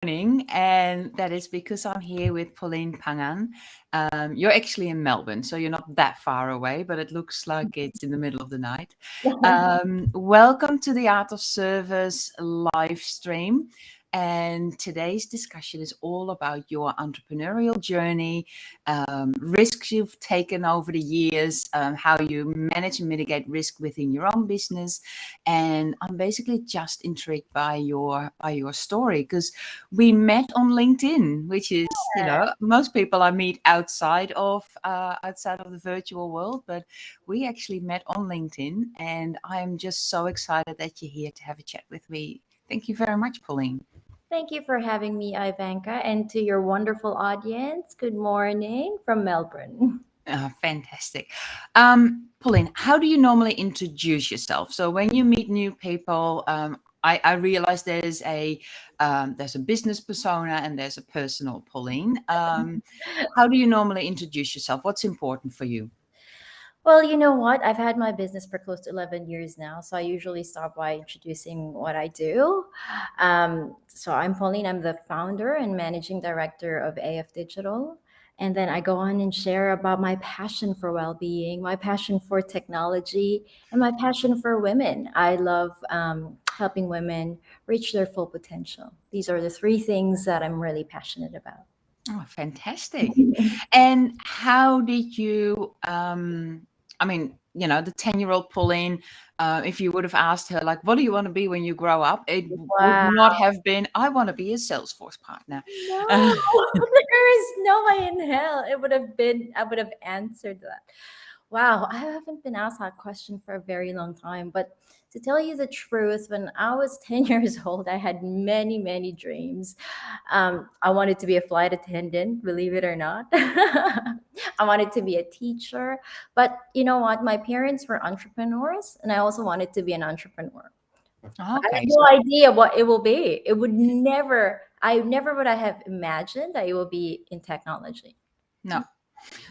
Morning, and that is because I'm here with Pauline Pangan. You're actually in Melbourne, so you're not that far away, but it looks like it's in the middle of the night. Welcome to the Art of Service live stream. And today's discussion is all about your entrepreneurial journey, risks you've taken over the years, how you manage and mitigate risk within your own business. And I'm basically just intrigued by your story because we met on LinkedIn, which is, most people I meet outside of the virtual world, but we actually met on LinkedIn, and I'm just so excited that you're here to have a chat with me. Thank you very much, Pauline. Thank you for having me, Ivanka, and to your wonderful audience. Good morning from Melbourne. Fantastic. Pauline, how do you normally introduce yourself? So when you meet new people, I realize there's a business persona and there's a personal Pauline. How do you normally introduce yourself? What's important for you? Well, you know what? I've had my business for close to 11 years now, so I usually start by introducing what I do. So I'm Pauline, I'm the founder and managing director of AFDigital. And then I go on and share about my passion for well being, my passion for technology, and my passion for women. I love helping women reach their full potential. These are the three things that I'm really passionate about. Oh, fantastic. And how did you, the 10-year-old Pauline, if you would have asked her, like, what do you want to be when you grow up? It would Wow. not have been, I want to be a Salesforce partner. No, there is no way in hell it would have been, I would have answered that. Wow, I haven't been asked that question for a very long time. But to tell you the truth, when I was 10 years old, I had many, many dreams. I wanted to be a flight attendant, believe it or not. I wanted to be a teacher. But you know what? My parents were entrepreneurs, and I also wanted to be an entrepreneur. I have Okay, no idea what it will be. It would never, I never would I have imagined that it will be in technology. no.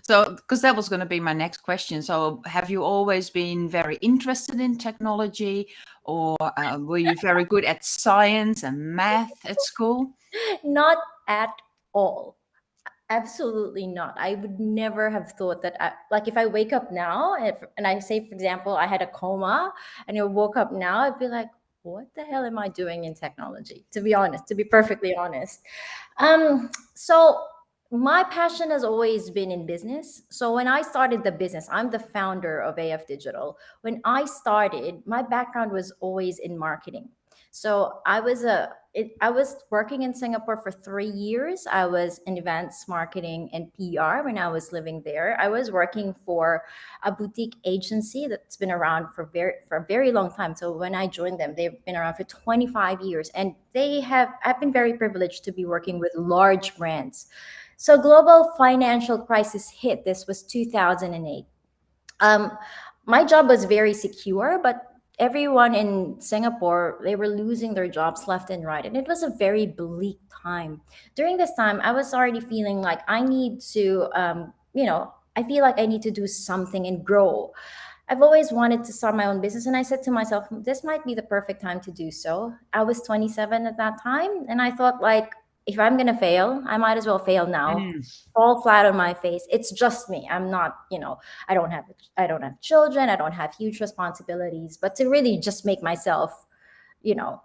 So, because that was going to be my next question. So, have you always been very interested in technology, or were you very good at science and math at school? Not at all. Absolutely not. I would never have thought that, like, if I wake up now and I say, for example, I had a coma and I woke up now, I'd be like, what the hell am I doing in technology? To be honest, to be perfectly honest. So my passion has always been in business. So when I started the business, I'm the founder of AFDigital. When I started, my background was always in marketing. So I was working in Singapore for 3 years. I was in events marketing and PR when I was living there. I was working for a boutique agency that's been around for a very long time. So when I joined them, they've been around for 25 years, and I've been very privileged to be working with large brands. So global financial crisis hit. This was 2008. Um, my job was very secure, but everyone in Singapore, they were losing their jobs left and right. And it was a very bleak time. During this time, I was already feeling like I need to, I feel like I need to do something and grow. I've always wanted to start my own business. And I said to myself, this might be the perfect time to do so. I was 27 at that time. And I thought, like, if I'm going to fail, I might as well fail now, fall flat on my face. It's just me. I'm not, I don't have children. I don't have huge responsibilities, but to really just make myself,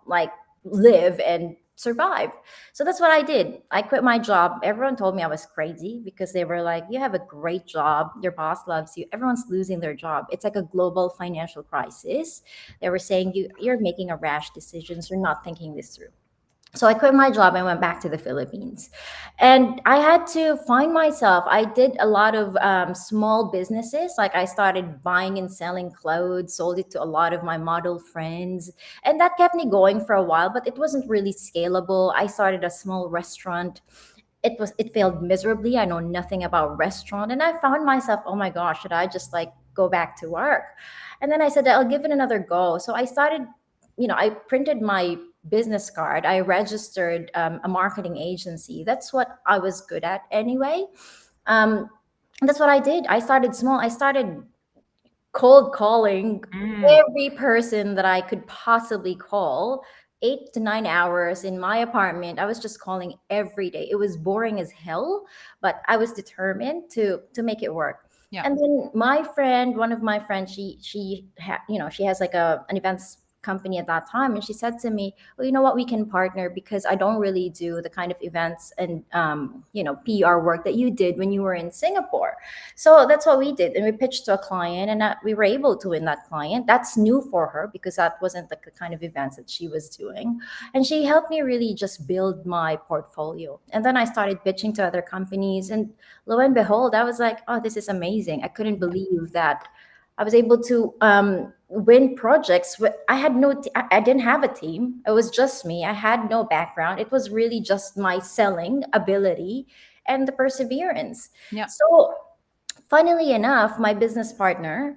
like, live and survive. So that's what I did. I quit my job. Everyone told me I was crazy because they were like, you have a great job. Your boss loves you. Everyone's losing their job. It's like a global financial crisis. They were saying you're making a rash decisions. You're not thinking this through. So I quit my job and went back to the Philippines. And I had to find myself. I did a lot of small businesses. Like, I started buying and selling clothes, sold it to a lot of my model friends. And that kept me going for a while, but it wasn't really scalable. I started a small restaurant. It failed miserably. I know nothing about restaurant. And I found myself, oh my gosh, should I just, like, go back to work? And then I said, I'll give it another go. So I started, I printed my business card. I registered a marketing agency. That's what I was good at anyway. That's what I did. I started small. I started cold calling every person that I could possibly call 8 to 9 hours in my apartment. I was just calling every day. It was boring as hell, but I was determined to make it work. Yeah. And then my friend, one of my friends, she has like an events company at that time, and she said to me, well, you know what, we can partner because I don't really do the kind of events and PR work that you did when you were in Singapore. So that's what we did, and we pitched to a client, and we were able to win that client. That's new for her because that wasn't the kind of events that she was doing, and she helped me really just build my portfolio. And then I started pitching to other companies, and lo and behold, I was like, oh, this is amazing. I couldn't believe that I was able to win projects. I had I didn't have a team. It was just me. I had no background. It was really just my selling ability and the perseverance. Yeah. So funnily enough, my business partner,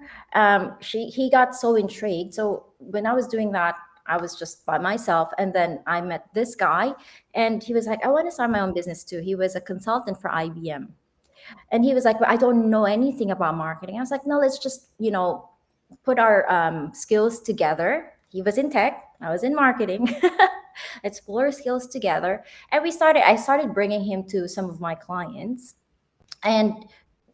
he got so intrigued. So when I was doing that, I was just by myself. And then I met this guy, and he was like, I want to start my own business too. He was a consultant for IBM. And he was like, well, I don't know anything about marketing. I was like, no, let's just, put our skills together. He was in tech, I was in marketing. Let's pull our skills together. And I started bringing him to some of my clients. And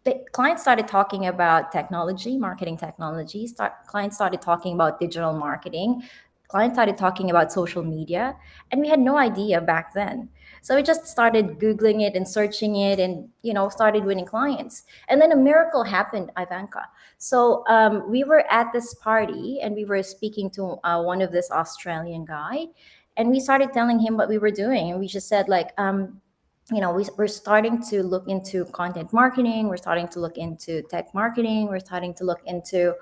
the clients started talking about technology, marketing technology. Clients started talking about digital marketing. Clients started talking about social media. And we had no idea back then. So we just started Googling it and searching it, and, started winning clients. And then a miracle happened, Ivanka. So we were at this party, and we were speaking to one of this Australian guy. And we started telling him what we were doing. And we just said, like, we're starting to look into content marketing. We're starting to look into tech marketing. We're starting to look into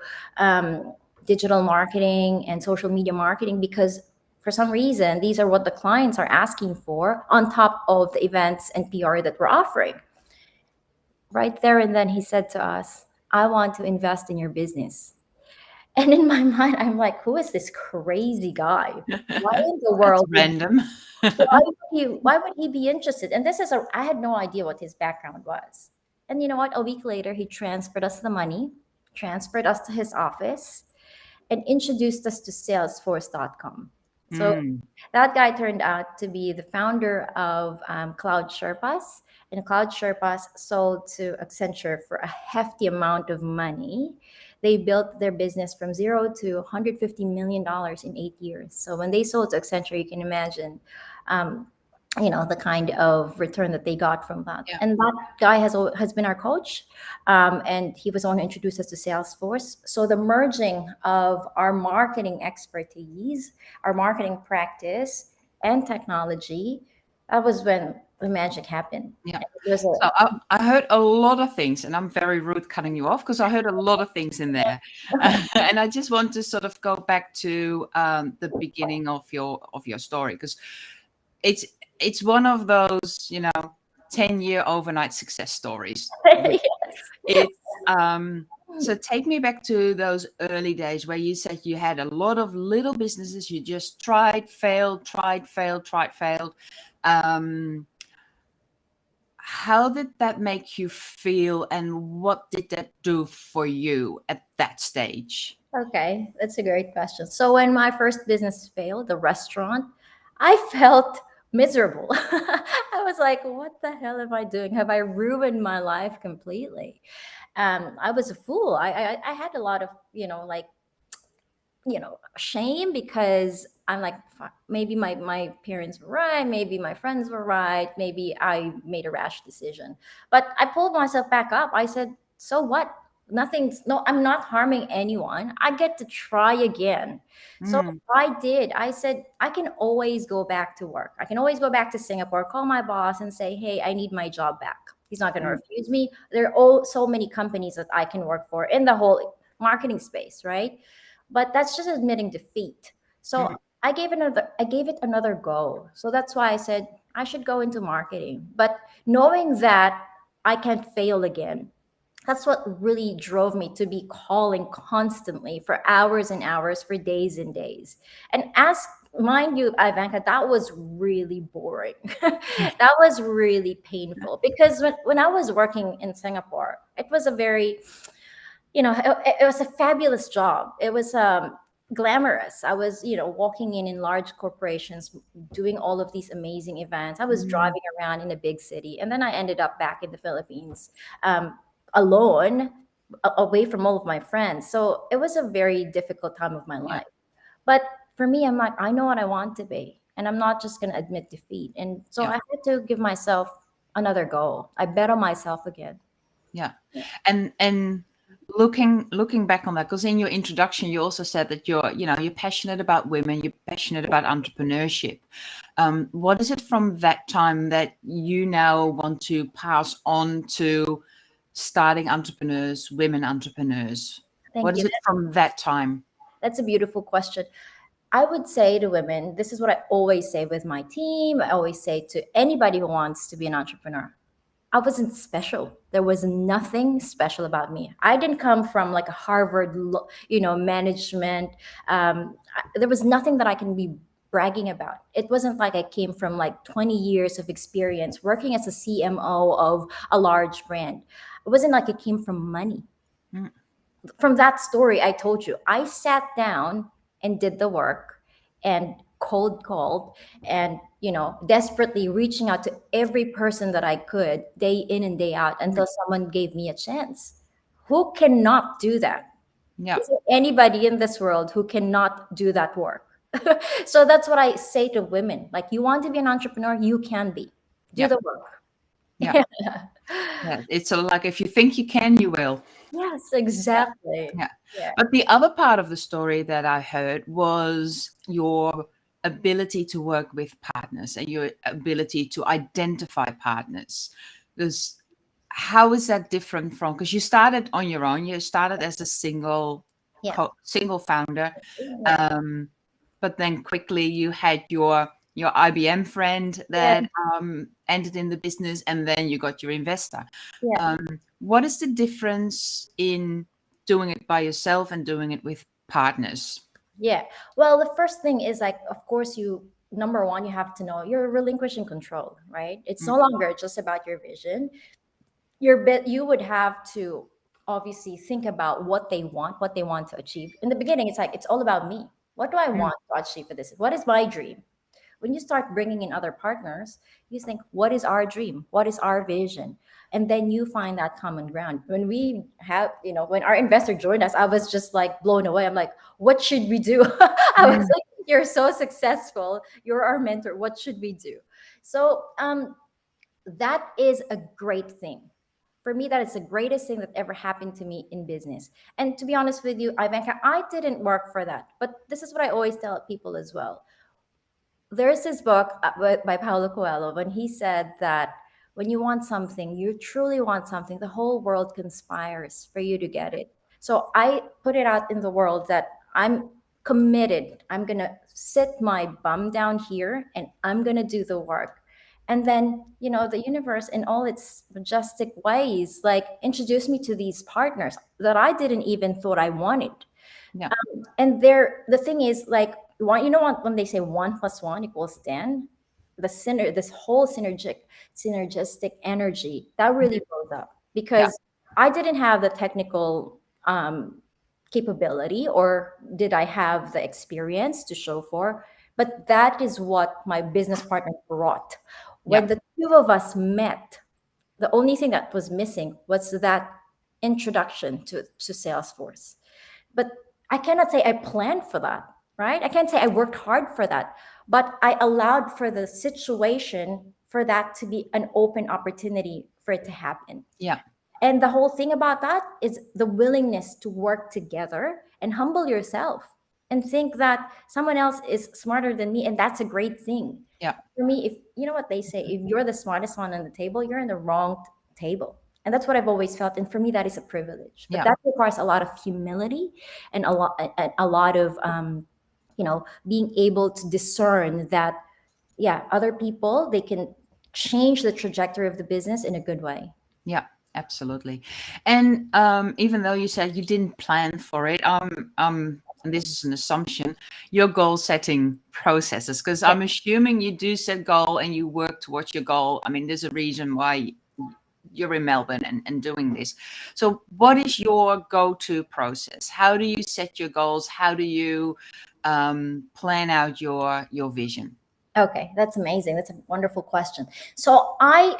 digital marketing and social media marketing, because for some reason, these are what the clients are asking for on top of the events and PR that we're offering. Right there and then he said to us, I want to invest in your business. And in my mind, I'm like, who is this crazy guy? Why in the world? That's random. Why would he be interested? And I had no idea what his background was. And you know what? A week later, he transferred us the money, transferred us to his office, and introduced us to Salesforce.com. So that guy turned out to be the founder of Cloud Sherpas, and Cloud Sherpas sold to Accenture for a hefty amount of money. They built their business from zero to $150 million in 8 years. So when they sold to Accenture, you can imagine, the kind of return that they got from that. Yeah. And that guy has been our coach, and he was the one who introduced us to Salesforce. So the merging of our marketing expertise, our marketing practice, and technology, that was when the magic happened. Yeah. So I heard a lot of things, and I'm very rude cutting you off because I heard a lot of things in there. And I just want to sort of go back to the beginning of your story, because it's one of those, 10-year overnight success stories. Yes. So take me back to those early days where you said you had a lot of little businesses. You just tried, failed. How did that make you feel, and what did that do for you at that stage? Okay, that's a great question. So when my first business failed, the restaurant, I felt miserable. I was like, what the hell am I doing? Have I ruined my life completely? I was a fool. I had a lot of, shame, because I'm like, maybe my parents were right, maybe my friends were right, maybe I made a rash decision. But I pulled myself back up. I said, so what? I'm not harming anyone. I get to try again. So I said, I can always go back to work. I can always go back to Singapore, call my boss and say, hey, I need my job back. He's not going to refuse me. There are so many companies that I can work for in the whole marketing space, right? But that's just admitting defeat. So I gave it another go. So that's why I said I should go into marketing. But knowing that I can't fail again, that's what really drove me to be calling constantly for hours and hours, for days and days. And mind you, Ivanka, that was really boring. That was really painful, because when I was working in Singapore, it was a very, it was a fabulous job. It was glamorous. I was, walking in large corporations, doing all of these amazing events. I was Mm, driving around in a big city, and then I ended up back in the Philippines, alone, away from all of my friends. So it was a very difficult time of my yeah, life. But for me, I'm like, I know what I want to be, and I'm not just going to admit defeat. And so yeah, I had to give myself another goal. I bet on myself again. yeah. Yeah. And looking back on that, because in your introduction you also said that you're passionate about women, you're passionate about entrepreneurship. What is it from that time that you now want to pass on to starting entrepreneurs, women entrepreneurs? Thank What you. is it from that time? That's a beautiful question. I would say to women, this is what I always say with my team. I always say to anybody who wants to be an entrepreneur. I wasn't special. There was nothing special about me. I didn't come from like a Harvard, management. There was nothing that I can be bragging about. It wasn't like I came from like 20 years of experience working as a CMO of a large brand. It wasn't like it came from money. Mm, From that story I told you, I sat down and did the work and cold called and desperately reaching out to every person that I could day in and day out mm, until someone gave me a chance. Who cannot do that? yeah, Is there anybody in this world who cannot do that work? So that's what I say to women. Like, you want to be an entrepreneur, you can be. Do yeah, the work. yeah, yeah. It's sort of like if you think you can, you will. Yes, Yeah, exactly. yeah. Yeah. But the other part of the story that I heard was your ability to work with partners and your ability to identify partners. Because how is that different from? Because you started on your own. You started as a Yeah. single founder, Yeah. um, but then quickly you had your IBM friend Yeah. that ended in the business, and then you got your investor. Yeah. What is the difference in doing it by yourself and doing it with partners? Yeah. Well, the first thing is like, of course, number one, you have to know you're relinquishing control, right? It's Mm, no longer just about your vision. You would have to obviously think about what they want to achieve. In the beginning, it's like, it's all about me. What do I mm, want to achieve for this? What is my dream? When you start bringing in other partners, you think, what is our dream? What is our vision? And then you find that common ground. When our investor joined us, I was just like blown away. I'm like, what should we do? I was mm, like, you're so successful. You're our mentor. What should we do? So that is a great thing. For me, that is the greatest thing that ever happened to me in business. And to be honest with you, Ivanka, I didn't work for that. But this is what I always tell people as well. There's this book by Paulo Coelho when he said that when you want something, you truly want something, the whole world conspires for you to get it. So I put it out in the world that I'm committed. I'm going to sit my bum down here and I'm going to do the work. And then, the universe in all its majestic ways, like, introduced me to these partners that I didn't even thought I wanted. yeah, And the thing is, like, when they say 1 + 1 = 10, this whole synergistic energy that really builds up, yeah, because I didn't have the technical capability, or did I have the experience to show for, but that is what my business partner brought. yeah, When the two of us met, the only thing that was missing was that introduction to Salesforce. But I cannot say I planned for that, right? I can't say I worked hard for that, but I allowed for the situation for that to be an open opportunity for it to happen. yeah, And the whole thing about that is the willingness to work together and humble yourself and think that someone else is smarter than me. And that's a great thing. yeah, For me, if you know what they say, if you're the smartest one on the table, you're in the wrong table. And that's what I've always felt. And for me, that is a privilege. But yeah. that requires a lot of humility and a lot of being able to discern that, yeah, other people, they can change the trajectory of the business in a good way. Yeah, absolutely. And even though you said you didn't plan for it, and this is an assumption, your goal setting processes, because Yeah. I'm assuming you do set goal and you work towards your goal. I mean, there's a reason why you're in Melbourne and doing this. So what is your go-to process? How do you set your goals? How do you plan out your vision? Okay, that's amazing. That's a wonderful question. So I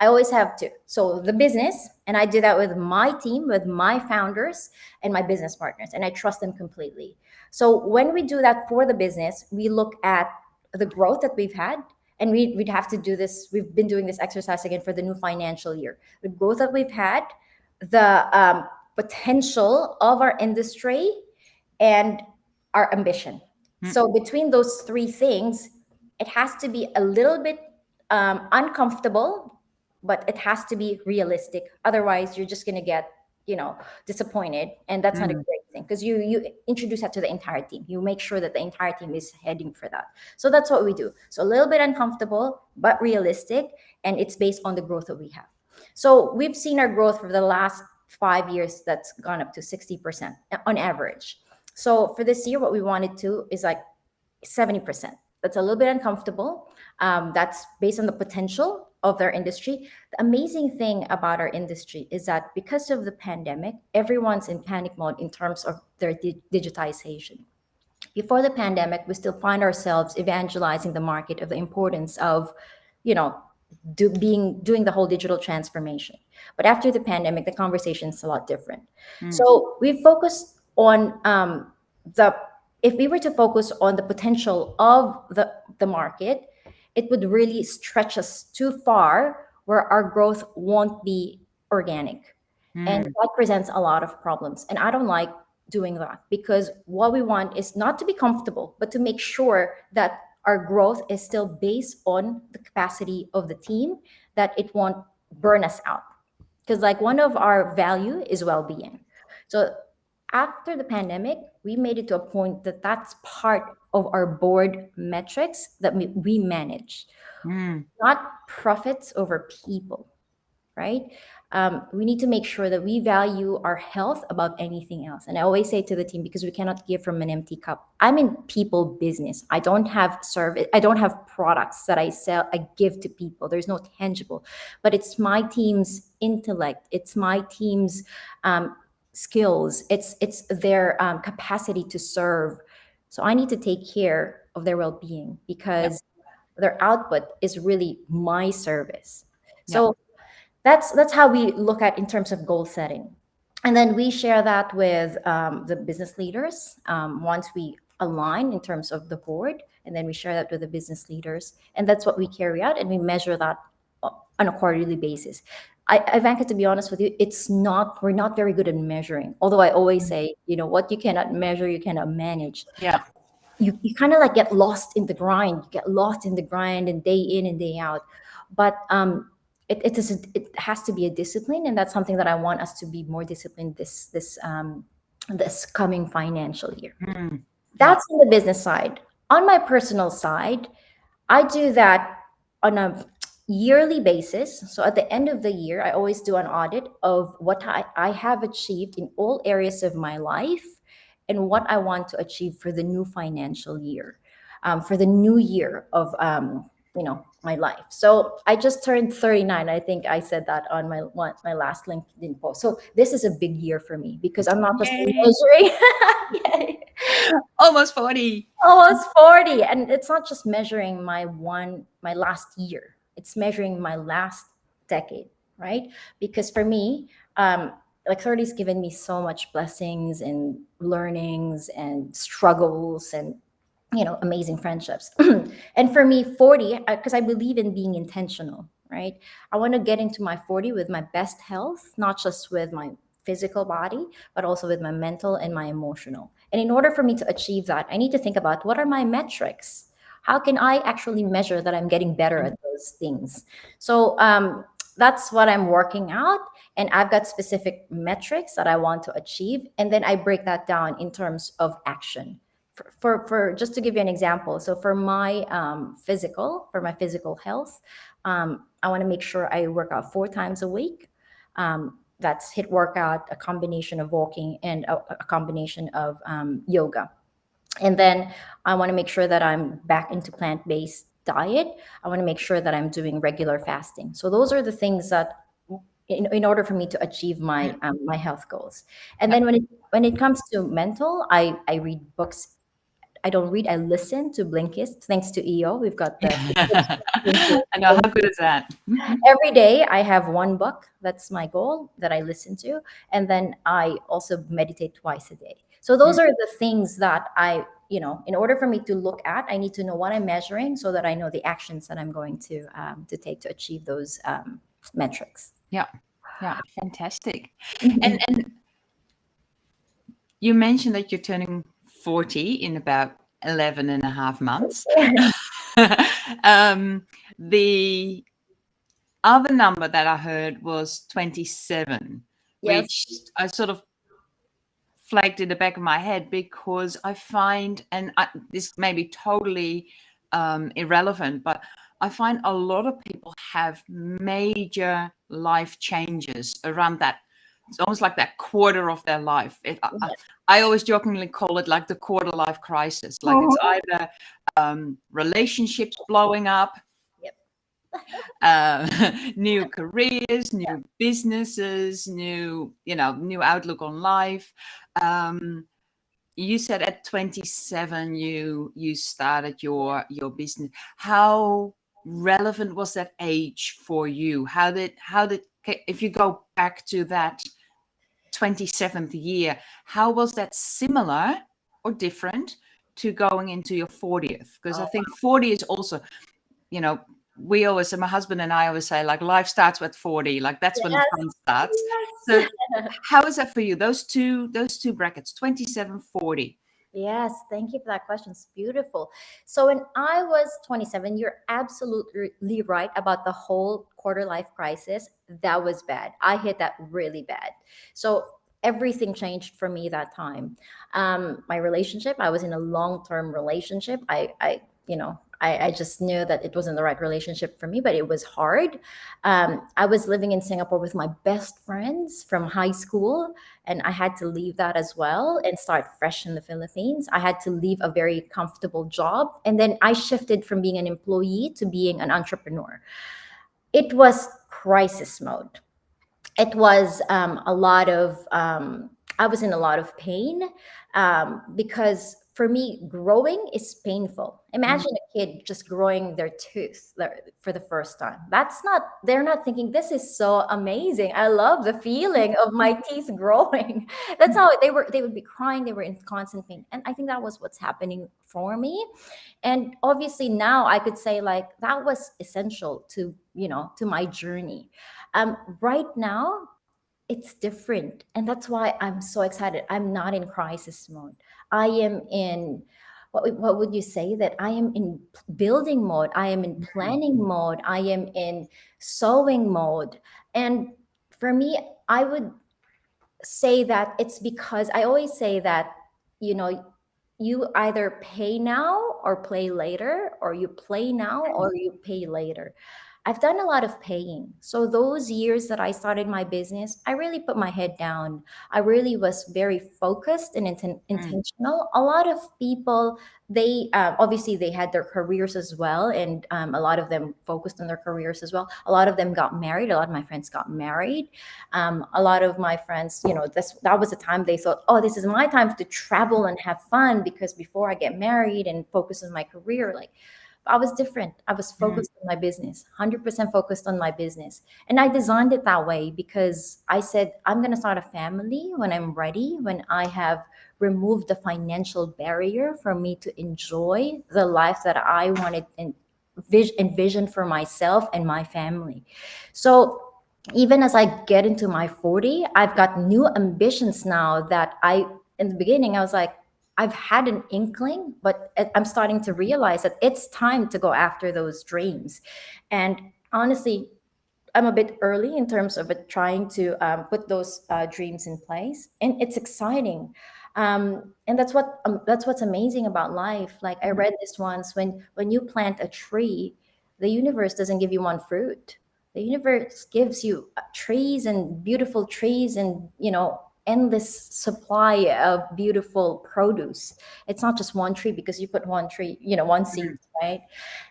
always have to. So the business, and I do that with my team, with my founders and my business partners, and I trust them completely. So when we do that for the business, we look at the growth that we've had, and we'd have to do this. We've been doing this exercise again for the new financial year. The growth that we've had, the potential of our industry, and our ambition. So between those three things, it has to be a little bit uncomfortable, but it has to be realistic. Otherwise, you're just going to get, disappointed, and that's not a great thing, because you introduce that to the entire team. You make sure that the entire team is heading for that. So that's what we do. So a little bit uncomfortable, but realistic, and it's based on the growth that we have. So we've seen our growth for the last 5 years that's gone up to 60% on average. So for this year, what we wanted to is like 70%. That's a little bit uncomfortable. That's based on the potential of their industry. The amazing thing about our industry is that because of the pandemic, everyone's in panic mode in terms of their digitization. Before the pandemic, we still find ourselves evangelizing the market of the importance of, you know, doing the whole digital transformation. But after the pandemic, the conversation is a lot different. So we focused on the if we were to focus on the potential of the market, it would really stretch us too far where our growth won't be organic. And that presents a lot of problems. And I don't like doing that, because what we want is not to be comfortable, but to make sure that our growth is still based on the capacity of the team, that it won't burn us out. Because like one of our value is well-being. So after the pandemic, we made it to a point that that's part of our board metrics that we manage, not profits over people, right? We need to make sure that we value our health above anything else. And I always say to the team, because we cannot give from an empty cup. I'm in people business. I don't have service. I don't have products that I sell. I give to people. There's no tangible, but it's my team's intellect. It's my team's skills. It's their capacity to serve. So I need to take care of their well-being, because their output is really my service. So that's how we look at in terms of goal setting. And then we share that with the business leaders once we align in terms of the board, and then we share that with the business leaders, and that's what we carry out, and we measure that on a quarterly basis. Ivanka, to be honest with you, we're not very good at measuring. Although I always say, what you cannot measure, you cannot manage. Yeah. You kind of like get lost in the grind. You get lost in the grind, and day in and day out. But it has to be a discipline, and that's something that I want us to be more disciplined this coming financial year. That's on the business side. On my personal side, I do that on a yearly basis. So at the end of the year, I always do an audit of what I have achieved in all areas of my life, and what I want to achieve for the new financial year, for the new year of my life. So I just turned 39. I think I said that on my last LinkedIn post. So this is a big year for me, because I'm not just measuring. Almost 40. Almost 40. And it's not just measuring my last year. It's measuring my last decade, right? Because for me, like 30's given me so much blessings and learnings and struggles and amazing friendships. And for me, 40, because I believe in being intentional, right? I want to get into my 40 with my best health, not just with my physical body, but also with my mental and my emotional. And in order for me to achieve that, I need to think about, what are my metrics? How can I actually measure that I'm getting better at those things? So that's what I'm working out. And I've got specific metrics that I want to achieve. And then I break that down in terms of action. For just to give you an example, so for my physical health, I want to make sure I work out 4 times a week. That's HIIT workout, a combination of walking, and a combination of yoga. And then I want to make sure that I'm back into plant-based diet. I want to make sure that I'm doing regular fasting. So those are the things that in order for me to achieve my my health goals. And then when it comes to mental, I read books. I don't read, I listen to Blinkist. Thanks to EO, we've got the I know, how good is that? every day I have one book. That's my goal that I listen to. And then I also meditate twice a day. So those are the things that in order for me to look at, I need to know what I'm measuring so that I know the actions that I'm going to take to achieve those metrics. Yeah, fantastic. And you mentioned that you're turning 40 in about 11 and a half months. The other number that I heard was 27, Yes. which I sort of flagged in the back of my head because I find, and this may be totally irrelevant, but I find a lot of people have major life changes around that. It's almost like that quarter of their life. I always jokingly call it like the quarter life crisis. Like it's either relationships blowing up, new careers, new businesses, new outlook on life. You said at 27 you started your business. How relevant was that age for you? How did if you go back to that 27th year, how was that similar or different to going into your 40th? Because I think 40 is also, we always say, my husband and I always say, like, life starts at 40, like that's when the fun starts. So how is that for you? Those two brackets, 27, 40. Yes, thank you for that question. It's beautiful. So when I was 27, you're absolutely right about the whole quarter life crisis. That was bad. I hit that really bad. So everything changed for me that time. My relationship, I was in a long-term relationship. I just knew that it wasn't the right relationship for me, but it was hard. I was living in Singapore with my best friends from high school, and I had to leave that as well and start fresh in the Philippines. I had to leave a very comfortable job, and then I shifted from being an employee to being an entrepreneur. It was crisis mode. It was a lot of I was in a lot of pain because for me growing is painful. Imagine a kid just growing their tooth for the first time. They're not thinking this is so amazing, I love the feeling of my teeth growing. That's how they would be crying, they were in constant pain. And I think that was what's happening for me. And obviously now I could say like that was essential to to my journey. Right now it's different, and that's why I'm so excited. I'm not in crisis mode. I am in what would you say, that I am in building mode, I am in planning mode, I am in sowing mode. And for me, I would say that it's because I always say that you know you either pay now or play later, or you play now or you pay later. I've done a lot of paying. So those years that I started my business, I really put my head down. I really was very focused and intentional. A lot of people, they obviously they had their careers as well, and a lot of them focused on their careers as well. A lot of them got married. A lot of my friends got married. A lot of my friends, that was the time they thought, oh, this is my time to travel and have fun, because before I get married and focus on my career, like I was different. I was focused on my business, 100% focused on my business. And I designed it that way because I said, I'm going to start a family when I'm ready, when I have removed the financial barrier for me to enjoy the life that I wanted and envisioned for myself and my family. So even as I get into my 40, I've got new ambitions now that in the beginning, I was like, I've had an inkling, but I'm starting to realize that it's time to go after those dreams. And honestly, I'm a bit early in terms of trying to put those dreams in place, and it's exciting. And that's what's amazing about life. Like I read this once: when you plant a tree, the universe doesn't give you one fruit. The universe gives you trees and beautiful trees, and endless supply of beautiful produce. It's not just one tree because you put one tree, one seed, right?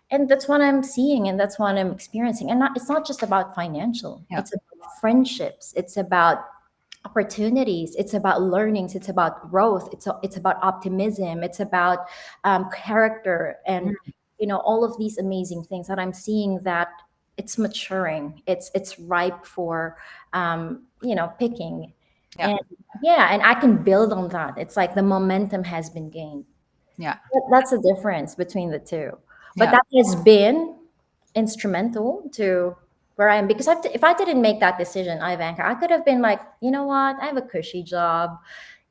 And that's what I'm seeing, and that's what I'm experiencing. And it's not just about financial. Yeah. It's about friendships, it's about opportunities, it's about learnings, it's about growth, it's about optimism, it's about character, and all of these amazing things that I'm seeing, that it's maturing, it's ripe for picking. Yeah. And yeah, and I can build on that. It's like the momentum has been gained. Yeah. That's the difference between the two. But Yeah. that has been instrumental to where I am, because if I didn't make that decision, Ivanka, I could have been like, you know what, I have a cushy job.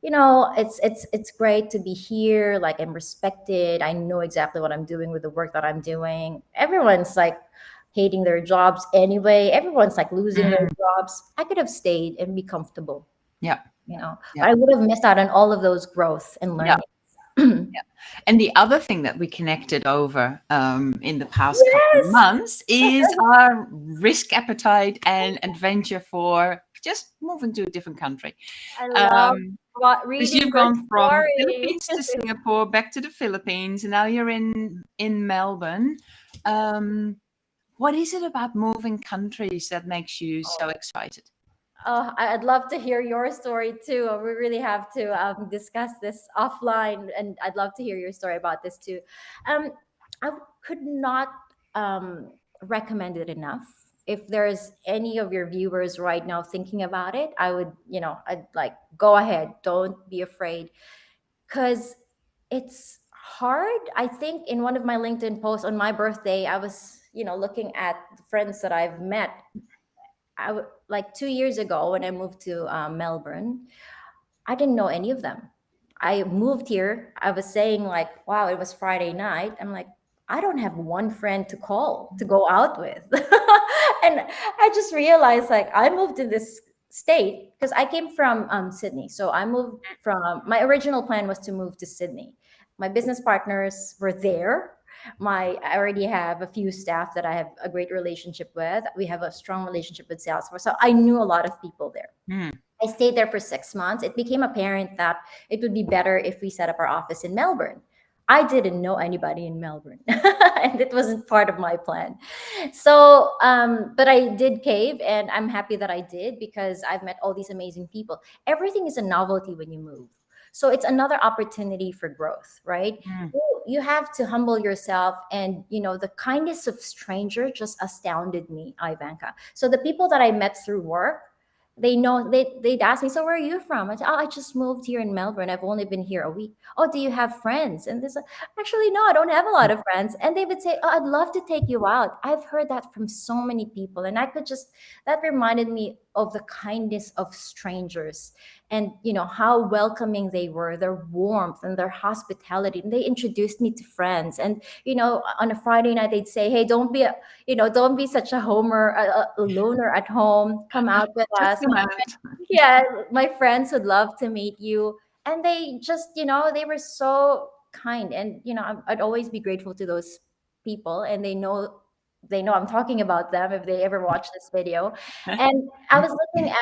It's great to be here. Like, I'm respected. I know exactly what I'm doing with the work that I'm doing. Everyone's like hating their jobs anyway. Everyone's like losing their jobs. I could have stayed and be comfortable. Yeah. But Yeah. I would have missed out on all of those growth and Yeah. learning. Yeah. And the other thing that we connected over in the past couple of months is our risk appetite and adventure for just moving to a different country. I love Because reading you've your gone from story. Philippines to Singapore, back to the Philippines, and now you're in Melbourne. What is it about moving countries that makes you so excited? Oh, I'd love to hear your story too. We really have to discuss this offline, and I'd love to hear your story about this too. Um, I could not recommend it enough. If there's any of your viewers right now thinking about it, I'd like, go ahead. Don't be afraid, because it's hard. I think in one of my LinkedIn posts on my birthday, I was, looking at the friends that I've met. Like 2 years ago when I moved to Melbourne, I didn't know any of them. I moved here. I was saying like, wow, it was Friday night. I'm like, I don't have one friend to call to go out with. And I just realized like I moved to this state because I came from Sydney. So I moved from, my original plan was to move to Sydney. My business partners were there. I already have a few staff that I have a great relationship with. We have a strong relationship with Salesforce. So I knew a lot of people there. I stayed there for 6 months. It became apparent that it would be better if we set up our office in Melbourne. I didn't know anybody in Melbourne, and it wasn't part of my plan. So, but I did cave, and I'm happy that I did, because I've met all these amazing people. Everything is a novelty when you move. So it's another opportunity for growth, right? You have to humble yourself, and the kindness of stranger just astounded me, Ivanka. So the people that I met through work, they'd ask me, so where are you from? I said, oh, I just moved here in Melbourne. I've only been here a week. Oh, do you have friends? And they said, actually, no, I don't have a lot of friends. And they would say, oh, I'd love to take you out. I've heard that from so many people. And that reminded me of the kindness of strangers, and how welcoming they were, their warmth and their hospitality. And they introduced me to friends. And on a Friday night, they'd say, hey, don't be such a homer, a loner at home. Come out with us. Yeah, my friends would love to meet you. And they just, they were so kind. And I'd always be grateful to those people, and they know I'm talking about them if they ever watch this video. And I was looking at,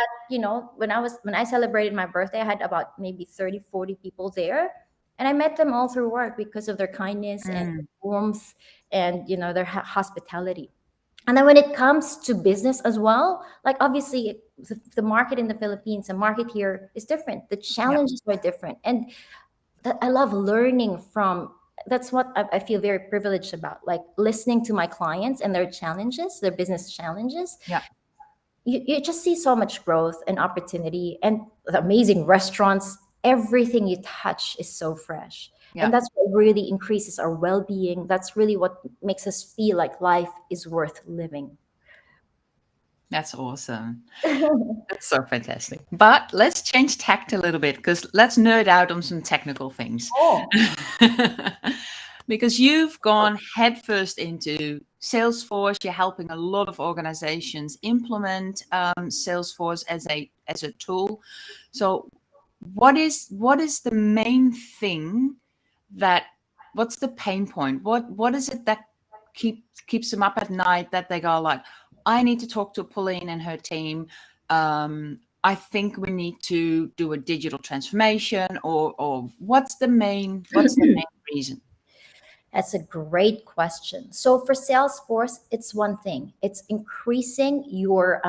when I celebrated my birthday, I had about maybe 30-40 people there. And I met them all through work because of their kindness and warmth and, their hospitality. And then when it comes to business as well, like obviously the market in the Philippines, the market here is different. The challenges are different. And I love learning from, that's what I feel very privileged about, like listening to my clients and their challenges, their business challenges. Yeah. You just see so much growth and opportunity, and the amazing restaurants. Everything you touch is so fresh. Yeah. And that's what really increases our well-being. That's really what makes us feel like life is worth living. That's awesome. That's so fantastic. But let's change tact a little bit, because let's nerd out on some technical things. Oh. Because you've gone headfirst into Salesforce. You're helping a lot of organizations implement Salesforce as a tool. So what is the main thing what's the pain point? What is it that keeps them up at night, that they go like, I need to talk to Pauline and her team. I think we need to do a digital transformation, or what's the main reason? That's a great question. So for Salesforce, it's one thing. It's increasing your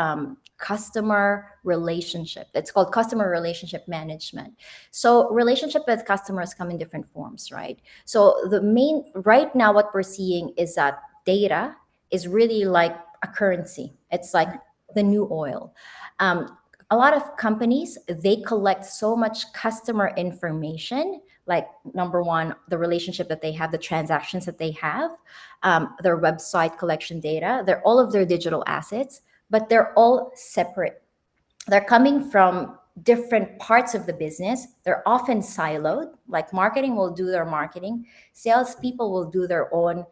customer relationship. It's called customer relationship management. So relationship with customers come in different forms, right? So the main right now what we're seeing is that data is really like a currency. It's like the new oil. A lot of companies, they collect so much customer information, like number one, the relationship that they have, the transactions that they have, their website collection data, they're all of their digital assets, but they're all separate. They're coming from different parts of the business. They're often siloed. Like marketing will do their marketing, salespeople will do their own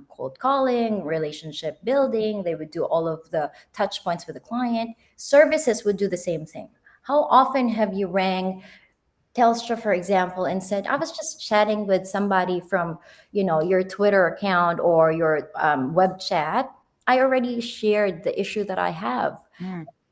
cold calling, relationship building. They would do all of the touch points with the client. Services would do the same thing. How often have you rang Telstra, for example, and said, "I was just chatting with somebody from, your Twitter account or your web chat. I already shared the issue that I have,"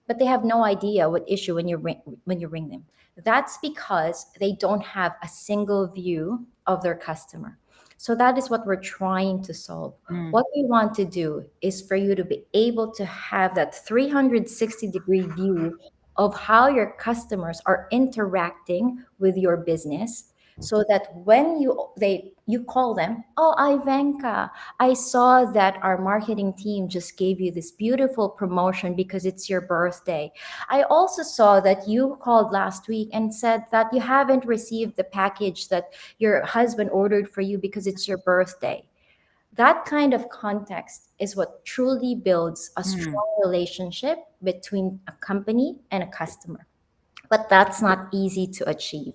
but they have no idea what issue when you ring them. That's because they don't have a single view of their customer. So that is what we're trying to solve. What we want to do is for you to be able to have that 360-degree view of how your customers are interacting with your business, so that when you call them, "Oh, Ivanka, I saw that our marketing team just gave you this beautiful promotion because it's your birthday. I also saw that you called last week and said that you haven't received the package that your husband ordered for you because it's your birthday." That kind of context is what truly builds a strong relationship between a company and a customer. But that's not easy to achieve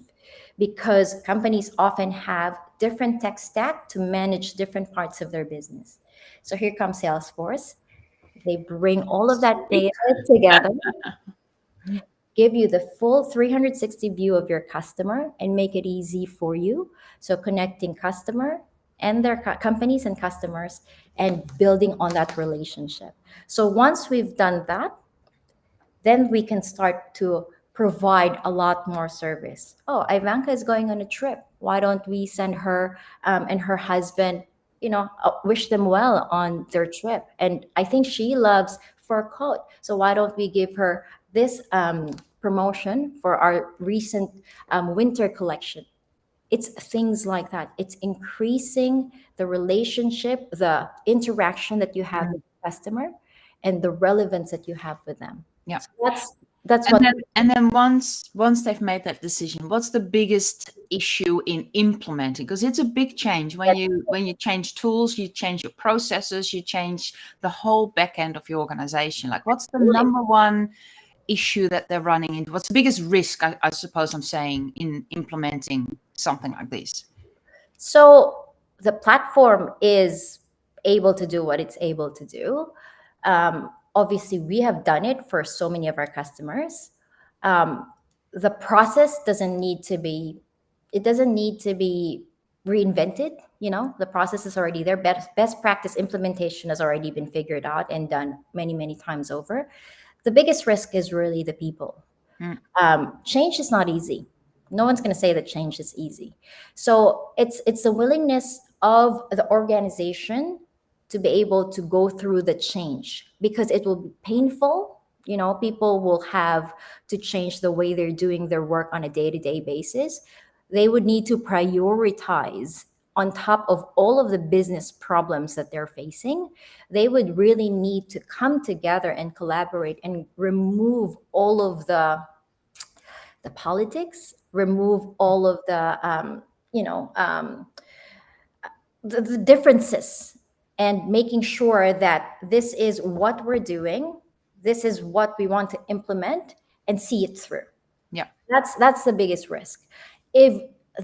because companies often have different tech stack to manage different parts of their business. So here comes Salesforce. They bring all of that data together, give you the full 360 view of your customer, and make it easy for you. So connecting customer and their companies and customers and building on that relationship. So once we've done that, then we can start to provide a lot more service. Oh, Ivanka is going on a trip. Why don't we send her and her husband, wish them well on their trip? And I think she loves fur coat. So why don't we give her this promotion for our recent winter collection? It's things like that. It's increasing the relationship, the interaction that you have with the customer, and the relevance that you have with them. Yeah. So that's what. And then once they've made that decision, what's the biggest issue in implementing? Because it's a big change when you change tools, you change your processes, you change the whole back end of your organization. Like, what's the number one issue that they're running into? What's the biggest risk, I suppose I'm saying, in implementing something like this? So the platform is able to do what it's able to do. Obviously, we have done it for so many of our customers. The process doesn't need to be reinvented. The process is already there. Best practice implementation has already been figured out and done many, many times over. The biggest risk is really the people. Change is not easy. No one's going to say that change is easy. So it's the willingness of the organization to be able to go through the change, because it will be painful. People will have to change the way they're doing their work on a day-to-day basis. They would need to prioritize on top of all of the business problems that they're facing. They would really need to come together and collaborate and remove all of the politics, remove all of the differences, and making sure that this is what we're doing, this is what we want to implement, and see it through. Yeah. That's the biggest risk. If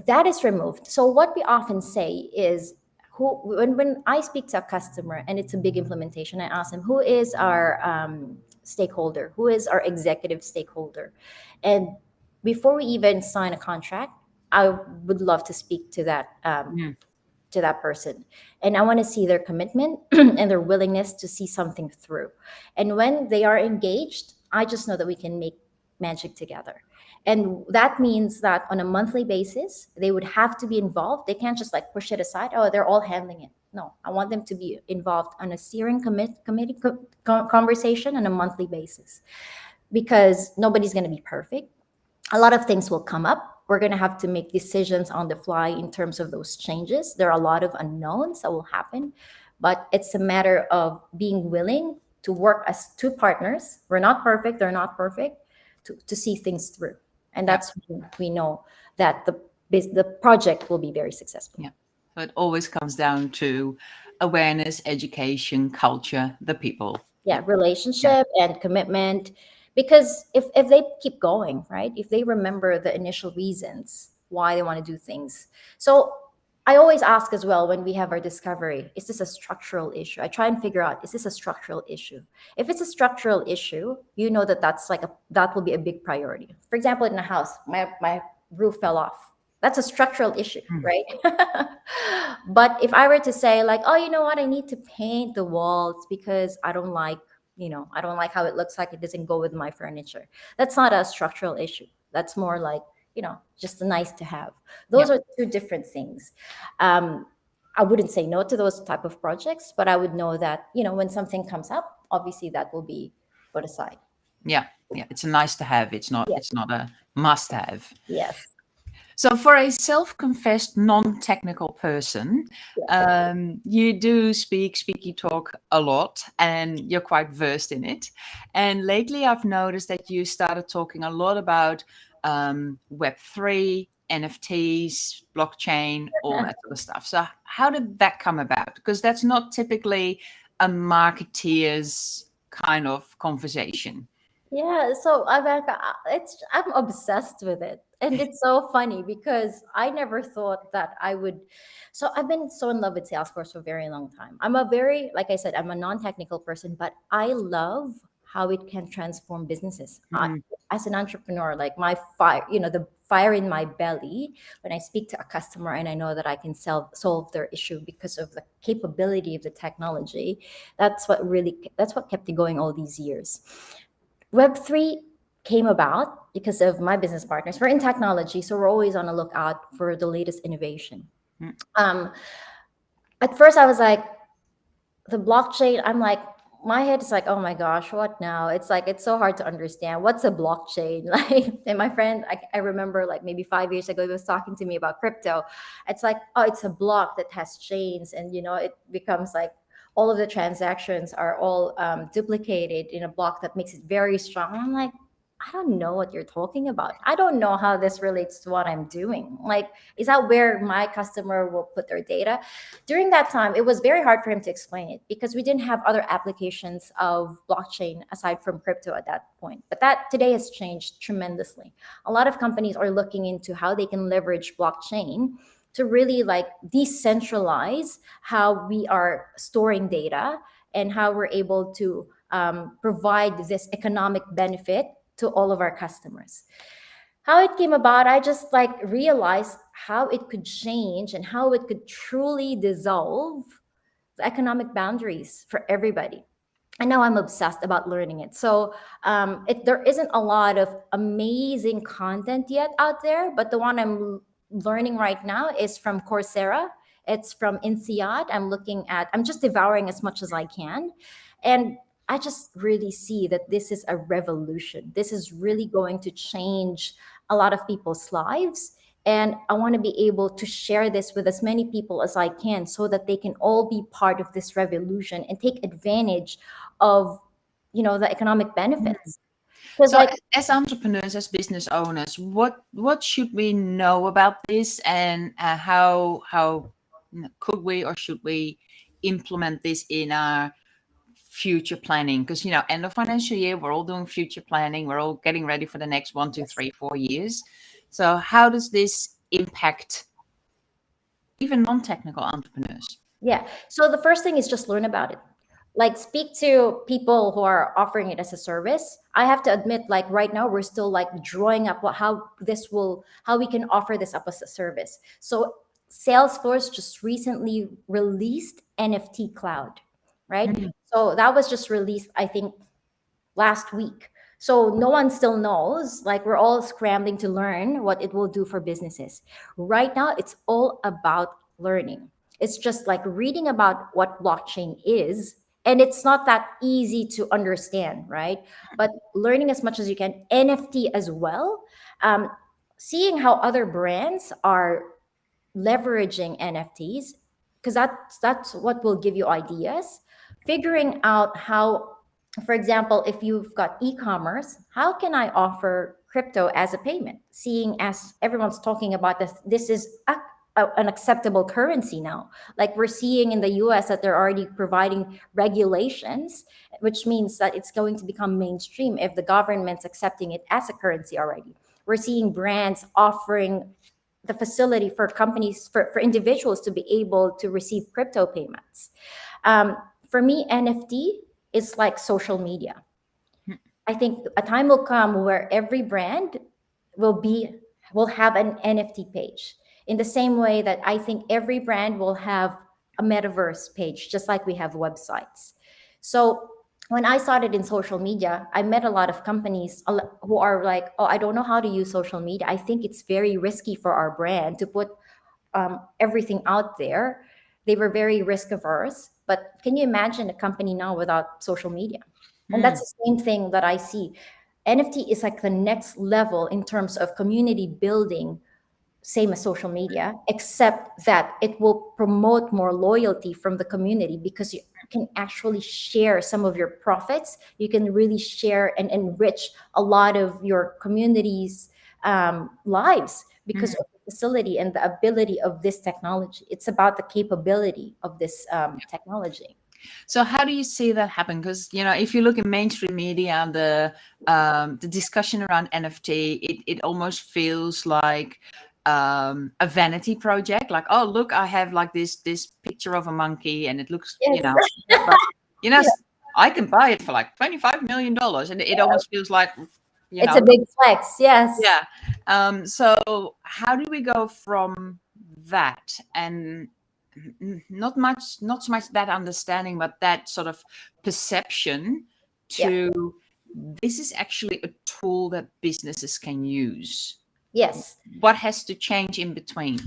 that is removed, so what we often say is, when I speak to a customer and it's a big implementation, I ask them, who is our stakeholder? Who is our executive stakeholder? And before we even sign a contract, I would love to speak to that person, and I want to see their commitment and their willingness to see something through. And when they are engaged, I just know that we can make magic together. And that means that on a monthly basis, they would have to be involved. They can't just like push it aside. Oh, they're all handling it. No, I want them to be involved on a steering committee conversation on a monthly basis, because nobody's going to be perfect. A lot of things will come up. We're going to have to make decisions on the fly in terms of those changes. There are a lot of unknowns that will happen, but it's a matter of being willing to work as two partners. We're not perfect, they're not perfect, to see things through. And Yeah. that's when we know that the project will be very successful. Yeah. So it always comes down to awareness, education, culture, the people. Yeah, relationship and commitment. Because if they keep going, right, if they remember the initial reasons why they want to do things. So I always ask as well, when we have our discovery, is this a structural issue? I try and figure out, is this a structural issue? If it's a structural issue, you know that will be a big priority. For example, in a house, my roof fell off. That's a structural issue, right? But if I were to say, like, oh, you know what, I need to paint the walls because I don't like, I don't like how it looks, like it doesn't go with my furniture. That's not a structural issue. That's more like, just a nice to have. Those are two different things. I wouldn't say no to those type of projects, but I would know that, when something comes up, obviously that will be put aside. Yeah. It's a nice to have. It's not a must have. Yes. So for a self-confessed non-technical person, you do speaky talk a lot, and you're quite versed in it. And lately I've noticed that you started talking a lot about Web3, NFTs, blockchain, all that sort of stuff. So how did that come about? Because that's not typically a marketeer's kind of conversation. Yeah, so I'm obsessed with it. And it's so funny because I never thought that I would. So I've been so in love with Salesforce for a very long time. Like I said, I'm a non-technical person, but I love how it can transform businesses. As an entrepreneur, like my fire, the fire in my belly when I speak to a customer and I know that I can solve their issue because of the capability of the technology. That's what kept it going all these years. Web3 came about because of my business partners. We're in technology, so we're always on the lookout for the latest innovation. At first, I was like, the blockchain, I'm like, my head is like, oh my gosh, what now? It's like, it's so hard to understand. What's a blockchain? Like, and my friend, I remember like maybe 5 years ago, he was talking to me about crypto. It's like, oh, it's a block that has chains, and it becomes like, all of the transactions are all duplicated in a block that makes it very strong. I'm like, I don't know what you're talking about. I don't know how this relates to what I'm doing. Like, is that where my customer will put their data? During that time, it was very hard for him to explain it because we didn't have other applications of blockchain aside from crypto at that point. But that today has changed tremendously. A lot of companies are looking into how they can leverage blockchain to really like decentralize how we are storing data and how we're able to provide this economic benefit to all of our customers. How it came about, I just like realized how it could change and how it could truly dissolve the economic boundaries for everybody. And now I'm obsessed about learning it. So there isn't a lot of amazing content yet out there, but the one I'm learning right now is from Coursera. It's from INSEAD. I'm just devouring as much as I can. And I just really see that this is a revolution. This is really going to change a lot of people's lives. And I want to be able to share this with as many people as I can so that they can all be part of this revolution and take advantage of, the economic benefits. So as entrepreneurs, as business owners, what should we know about this, and how could we or should we implement this in our future planning? Because end of financial year, we're all doing future planning. We're all getting ready for the next 1, 2, 3, 4 years. So how does this impact even non-technical entrepreneurs? Yeah. So the first thing is just learn about it. Like, speak to people who are offering it as a service. I have to admit, like right now, we're still like drawing up how we can offer this up as a service. So Salesforce just recently released NFT Cloud, right? Mm-hmm. So that was just released, I think, last week. So no one still knows. Like, we're all scrambling to learn what it will do for businesses. Right now, it's all about learning. It's just like reading about what blockchain is, and it's not that easy to understand, right? But learning as much as you can, NFT as well, um, seeing how other brands are leveraging NFTs, because that's what will give you ideas. Figuring out how, for example, if you've got e-commerce, how can I offer crypto as a payment? Seeing as everyone's talking about this is an acceptable currency now. Like we're seeing in the US that they're already providing regulations, which means that it's going to become mainstream if the government's accepting it as a currency already. We're seeing brands offering the facility for companies, for individuals to be able to receive crypto payments. For me, NFT is like social media. I think a time will come where every brand will have an NFT page. In the same way that I think every brand will have a metaverse page, just like we have websites. So when I started in social media, I met a lot of companies who are like, "Oh, I don't know how to use social media. I think it's very risky for our brand to put everything out there." They were very risk averse. But can you imagine a company now without social media? And that's the same thing that I see. NFT is like the next level in terms of community building, same as social media, except that it will promote more loyalty from the community because you can actually share some of your profits. You can really share and enrich a lot of your community's lives because of the facility and the ability of this technology. It's about the capability of this technology. So how do you see that happen? Because if you look in mainstream media, the discussion around NFT, it almost feels like a vanity project. Like, oh, look, I have like this picture of a monkey, and it looks, Yes. but, Yeah. I can buy it for like $25 million, and it almost feels like, It's a big flex. Yes. yeah. So how do we go from that and not so much that understanding, but that sort of perception Yeah. to this is actually a tool that businesses can use? Yes. What has to change in between?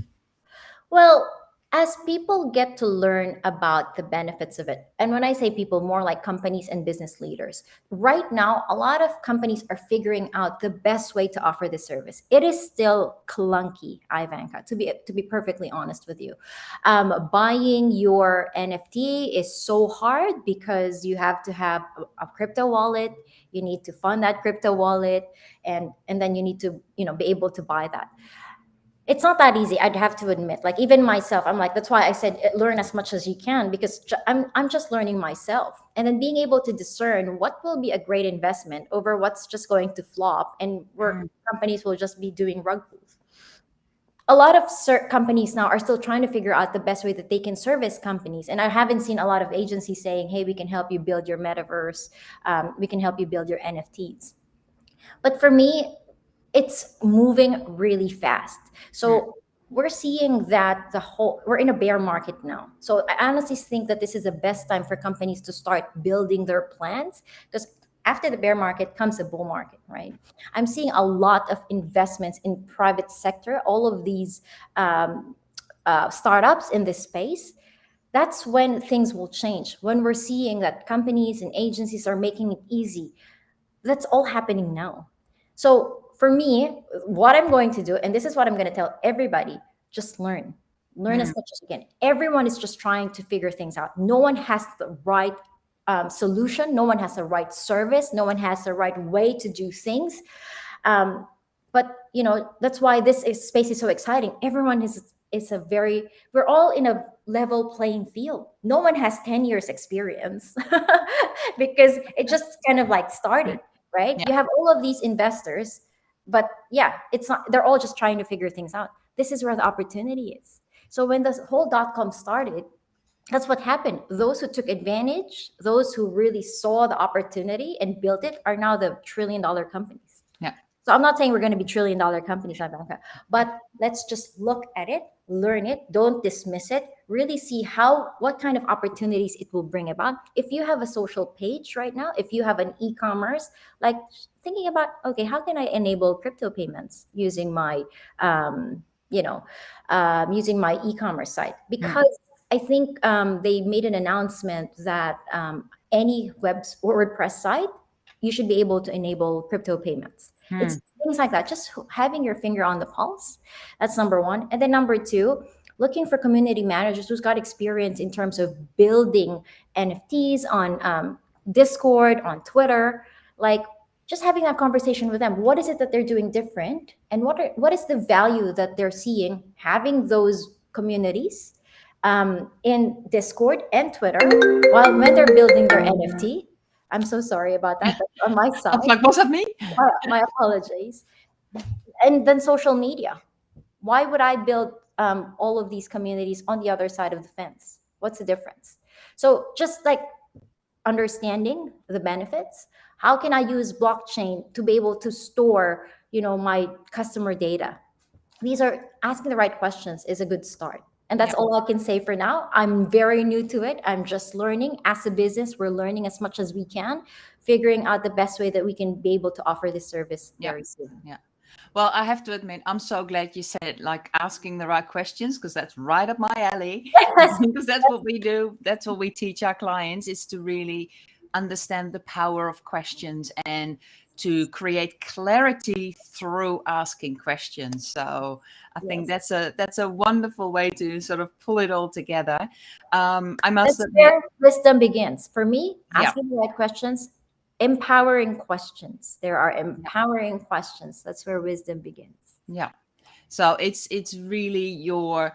Well, as people get to learn about the benefits of it, and when I say people, more like companies and business leaders, right now, a lot of companies are figuring out the best way to offer this service. It is still clunky, Ivanka, to be perfectly honest with you. Buying your NFT is so hard because you have to have a crypto wallet. You need to fund that crypto wallet, and then you need to be able to buy that. It's not that easy, I'd have to admit. Like even myself, I'm like, that's why I said learn as much as you can, because I'm just learning myself, and then being able to discern what will be a great investment over what's just going to flop and where companies will just be doing rug pulls. A lot of companies now are still trying to figure out the best way that they can service companies, and I haven't seen a lot of agencies saying, hey, we can help you build your metaverse, we can help you build your NFTs. But for me, it's moving really fast. So we're seeing that we're in a bear market now. So I honestly think that this is the best time for companies to start building their plans, because after the bear market comes a bull market, right? I'm seeing a lot of investments in private sector, all of these startups in this space. That's when things will change. When we're seeing that companies and agencies are making it easy, that's all happening now. So for me, what I'm going to do, and this is what I'm going to tell everybody, just learn. Learn as much as you can. Everyone is just trying to figure things out. No one has the right solution. No one has the right service. No one has the right way to do things. But that's why space is so exciting. Everyone we're all in a level playing field. No one has 10 years experience because it just kind of like started, right? Yeah. You have all of these investors, but yeah, it's not, they're all just trying to figure things out. This is where the opportunity is. So when the whole .com started, that's what happened. Those who took advantage, those who really saw the opportunity and built it, are now the trillion-dollar companies. Yeah. So I'm not saying we're going to be trillion-dollar companies, Ivanka, but let's just look at it, learn it, don't dismiss it, really see what kind of opportunities it will bring about. If you have a social page right now, if you have an e-commerce, like thinking about, okay, how can I enable crypto payments using my, using my e-commerce site? Because I think they made an announcement that any web or WordPress site, you should be able to enable crypto payments. It's things like that. Just having your finger on the pulse. That's number one. And then number two, looking for community managers who's got experience in terms of building NFTs on Discord, on Twitter, like just having that conversation with them. What is it that they're doing different, and what is the value that they're seeing having those communities in Discord and Twitter while when they're building their NFT. I'm so sorry about that. That's on my I side. was like, was that me? My apologies. And then social media. Why would I build all of these communities on the other side of the fence? What's the difference? So just like understanding the benefits, how can I use blockchain to be able to store, my customer data? These are asking the right questions is a good start. And that's all I can say for now. I'm very new to it. I'm just learning. As a business, we're learning as much as we can, figuring out the best way that we can be able to offer this service very soon. Yeah. Well, I have to admit, I'm so glad you said like asking the right questions, because that's right up my alley. Because that's what we do. That's what we teach our clients, is to really understand the power of questions and to create clarity through asking questions. So I think that's a wonderful way to sort of pull it all together. I must That's admit, where wisdom begins. For me, asking the right questions, empowering questions. There are empowering questions. That's where wisdom begins. Yeah. So it's really your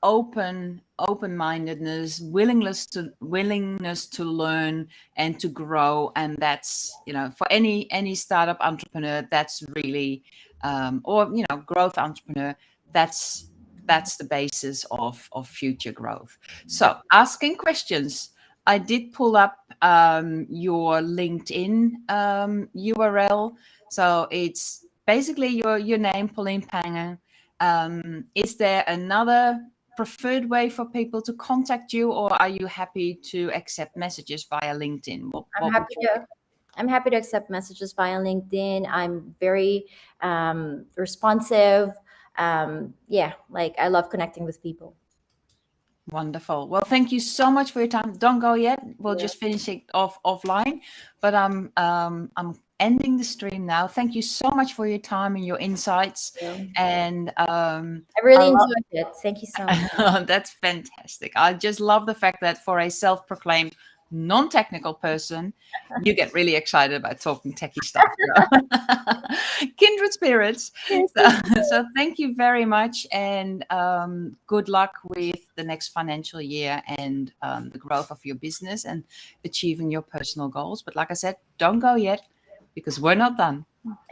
open-mindedness, willingness to learn and to grow, and that's for any startup entrepreneur, that's really or growth entrepreneur, that's the basis of future growth. So asking questions. I did pull up your LinkedIn URL. So it's basically your name, Pauline Pangan. Is there another preferred way for people to contact you, or are you happy to accept messages via LinkedIn? I'm happy to accept messages via LinkedIn. I'm very responsive. Like I love connecting with people. Wonderful. Well, thank you so much for your time. Don't go yet. We'll just finish it off offline. But I'm ending the stream now. Thank you so much for your time and your insights. And I really enjoyed it. Thank you so much. That's fantastic. I just love the fact that for a self-proclaimed non-technical person, you get really excited about talking techie stuff. Kindred spirits. So thank you very much, and good luck with the next financial year and the growth of your business and achieving your personal goals. But like I said, don't go yet, because we're not done.